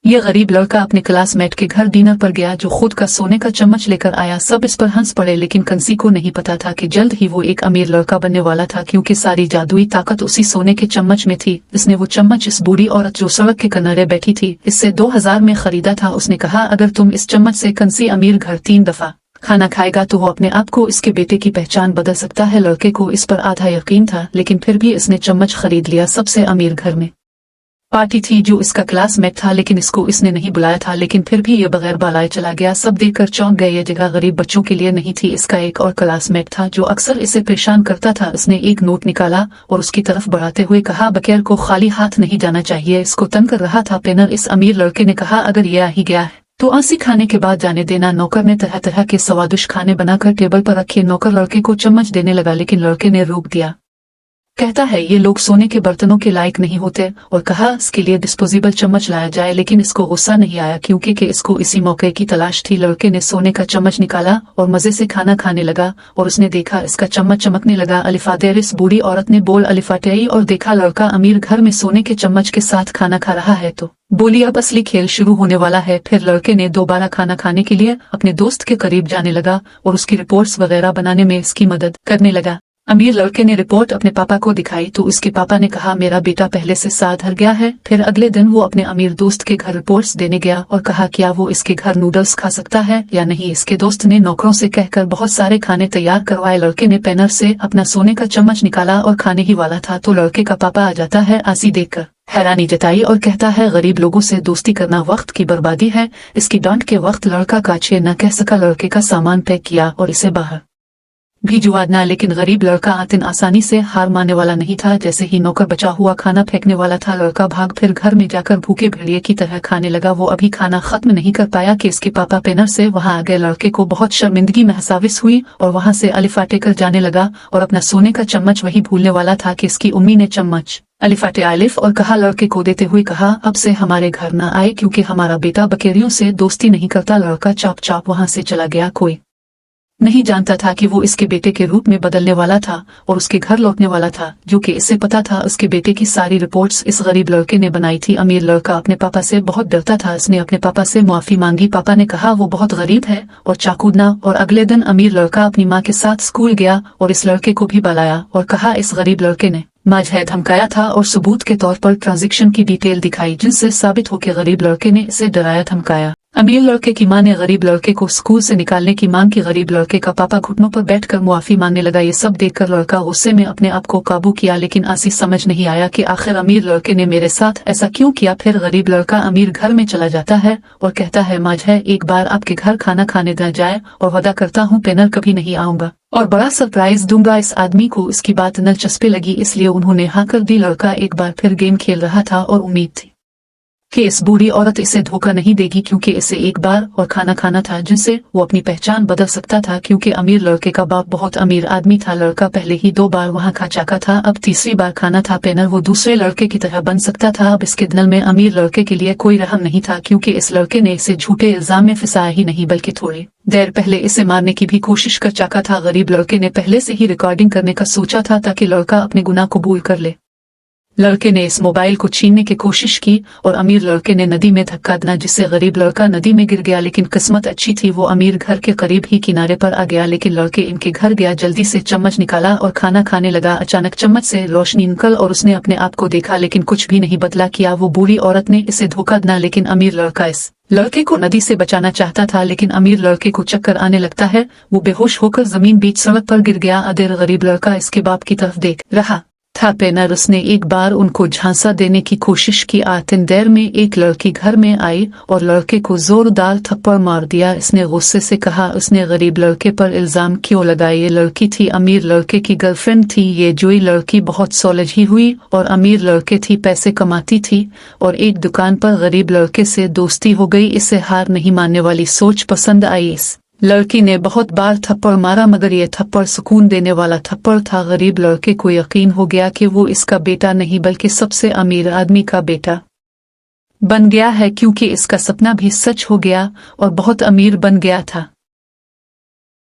ये गरीब लड़का अपने क्लासमेट के घर डिनर पर गया जो खुद का सोने का चम्मच लेकर आया। सब इस पर हंस पड़े, लेकिन कंसी को नहीं पता था कि जल्द ही वो एक अमीर लड़का बनने वाला था, क्योंकि सारी जादुई ताकत उसी सोने के चम्मच में थी। इसने वो चम्मच इस बूढ़ी औरत जो सड़क के किनारे बैठी थी इससे 2000 में खरीदा था। उसने कहा, अगर तुम इस चम्मच से कंसी अमीर घर 3 दफा खाना खाएगा तो वो अपने आप को इसके बेटे की पहचान बदल सकता है। लड़के को इस पर आधा यकीन था, लेकिन फिर भी इसने चम्मच खरीद लिया। सबसे अमीर घर में पार्टी थी जो इसका क्लासमेट था, लेकिन इसको इसने नहीं बुलाया था, लेकिन फिर भी ये बगैर बुलाए चला गया। सब देखकर चौंक गए। ये जगह गरीब बच्चों के लिए नहीं थी। इसका एक और क्लासमेट था जो अक्सर इसे परेशान करता था। उसने एक नोट निकाला और उसकी तरफ बढ़ाते हुए कहा, बकेर को खाली हाथ नहीं जाना चाहिए। इसको तंग कर रहा था पेनर। इस अमीर लड़के ने कहा, अगर ये आ ही गया है तो आंसी खाने के बाद जाने देना। नौकर ने तरह तरह के स्वादिष्ट खाने बनाकर टेबल पर रखे। नौकर लड़के को चम्मच देने लगा, लेकिन लड़के ने रोक दिया। कहता है, ये लोग सोने के बर्तनों के लायक नहीं होते, और कहा इसके लिए डिस्पोजेबल चम्मच लाया जाए। लेकिन इसको गुस्सा नहीं आया, क्योंकि इसको इसी मौके की तलाश थी। लड़के ने सोने का चम्मच निकाला और मजे से खाना खाने लगा, और उसने देखा इसका चम्मच चमकने लगा। अलिफादेर, इस बूढ़ी औरत ने बोल अलिफाटेई और देखा लड़का अमीर घर में सोने के चम्मच के साथ खाना खा रहा है, तो बोली अब असली खेल शुरू होने वाला है। फिर लड़के ने दोबारा खाना खाने के लिए अपने दोस्त के करीब जाने लगा और उसकी रिपोर्ट्स वगैरह बनाने में इसकी मदद करने लगा। अमीर लड़के ने रिपोर्ट अपने पापा को दिखाई तो उसके पापा ने कहा, मेरा बेटा पहले से साथ हर गया है। फिर अगले दिन वो अपने अमीर दोस्त के घर रिपोर्ट्स देने गया और कहा, क्या वो इसके घर नूडल्स खा सकता है या नहीं। इसके दोस्त ने नौकरों से कहकर बहुत सारे खाने तैयार करवाए। लड़के ने पेनर से अपना सोने का चम्मच निकाला और खाने ही वाला था तो लड़के का पापा आ जाता है। आंसी देखकर हैरानी जताई और कहता है, गरीब लोगों से दोस्ती करना वक्त की बर्बादी है। इसकी डांट के वक्त लड़का काछे न कह सका। लड़के का सामान पैक किया और इसे बाहर भिजवाना, लेकिन गरीब लड़का आतिन आसानी से हार मानने वाला नहीं था। जैसे ही नौकर बचा हुआ खाना फेंकने वाला था, लड़का भाग फिर घर में जाकर भूखे भेड़िए की तरह खाने लगा। वो अभी खाना खत्म नहीं कर पाया कि इसके पापा पेनर से वहां आ गए। लड़के को बहुत शर्मिंदगी महसास हुई और वहां से अलिफाटे कर जाने लगा और अपना सोने का चम्मच वही भूलने वाला था कि इसकी उम्मी ने चम्मच अलिफाटे आलिफ और कहा, लड़के को देते हुए कहा, अब से हमारे घर न आए, क्योंकि हमारा बेटा बकेरियों से दोस्ती नहीं करता। लड़का चाप चाप वहां से चला गया। कोई नहीं जानता था कि वो इसके बेटे के रूप में बदलने वाला था और उसके घर लौटने वाला था, जो कि इसे पता था। उसके बेटे की सारी रिपोर्ट्स इस गरीब लड़के ने बनाई थी। अमीर लड़का अपने पापा से बहुत डरता था। इसने अपने पापा से माफी मांगी। पापा ने कहा वो बहुत गरीब है और चाकूदना। और अगले दिन अमीर लड़का अपनी माँ के साथ स्कूल गया और इस लड़के को भी बुलाया और कहा, इस गरीब लड़के ने मुझे धमकाया था और सबूत के तौर पर ट्रांजैक्शन की डिटेल दिखाई, जिनसे साबित हो कि गरीब लड़के ने इसे डराया धमकाया। अमीर लड़के की मां ने गरीब लड़के को स्कूल से निकालने की मांग की। गरीब लड़के का पापा घुटनों पर बैठकर मुआफी मांगने लगा। ये सब देखकर लड़का गुस्से में अपने आप को काबू किया, लेकिन आंसी समझ नहीं आया कि आखिर अमीर लड़के ने मेरे साथ ऐसा क्यों किया। फिर गरीब लड़का अमीर घर में चला जाता है और कहता है, मुझे एक बार आपके घर खाना खाने न जाए और वादा करता हूँ पेनर कभी नहीं आऊंगा और बड़ा सरप्राइज दूंगा। इस आदमी को इसकी बात दिलचस्पी लगी, इसलिए उन्होंने हाँ कर दी। लड़का एक बार फिर गेम खेल रहा था और उम्मीद थी कि इस बूढ़ी औरत इसे धोखा नहीं देगी, क्योंकि इसे एक बार और खाना खाना था जिनसे वो अपनी पहचान बदल सकता था। क्योंकि अमीर लड़के का बाप बहुत अमीर आदमी था। लड़का पहले ही 2 बार वहां खा चुका था, अब तीसरी बार खाना था। पेनर वो दूसरे लड़के की तरह बन सकता था। अब इसके दिल में अमीर लड़के के लिए कोई रहम नहीं था, क्योंकि इस लड़के ने इसे झूठे इल्जाम में फंसाया ही नहीं, बल्कि थोड़ी देर पहले इसे मारने की भी कोशिश कर चुका था। गरीब लड़के ने पहले से ही रिकॉर्डिंग करने का सोचा था ताकि लड़का अपने गुनाह कबूल कर ले। लड़के ने इस मोबाइल को छीनने की कोशिश की और अमीर लड़के ने नदी में धक्का दिया, जिससे गरीब लड़का नदी में गिर गया। लेकिन किस्मत अच्छी थी, वो अमीर घर के करीब ही किनारे पर आ गया। लेकिन लड़के इनके घर गया, जल्दी से चम्मच निकाला और खाना खाने लगा। अचानक चम्मच से रोशनी निकल और उसने अपने आप को देखा, लेकिन कुछ भी नहीं बदला। किया वो बूढ़ी औरत ने इसे धोखा दिया, लेकिन अमीर लड़का इस लड़के को नदी से बचाना चाहता था। लेकिन अमीर लड़के को चक्कर आने लगता है, वो बेहोश होकर जमीन बीच सड़क पर गिर गया। अदेर गरीब लड़का इसके बाप की तरफ देख रहा था। पेनर उसने एक बार उनको झांसा देने की कोशिश की। आतिन देर में एक लड़की घर में आई और लड़के को जोरदार थप्पड़ मार दिया। इसने गुस्से से कहा, उसने गरीब लड़के पर इल्जाम क्यों लगाया। ये लड़की थी अमीर लड़के की गर्लफ्रेंड थी। ये जोई लड़की बहुत सुलझी हुई और अमीर लड़के थी, पैसे कमाती थी और एक दुकान पर गरीब लड़के से दोस्ती हो गई। इसे हार नहीं मानने वाली सोच पसंद आई। इस लड़की ने बहुत बार थप्पड़ मारा, मगर ये थप्पड़ सुकून देने वाला थप्पड़ था। गरीब लड़के को यकीन हो गया कि वो इसका बेटा नहीं बल्कि सबसे अमीर आदमी का बेटा बन गया है, क्योंकि इसका सपना भी सच हो गया और बहुत अमीर बन गया था।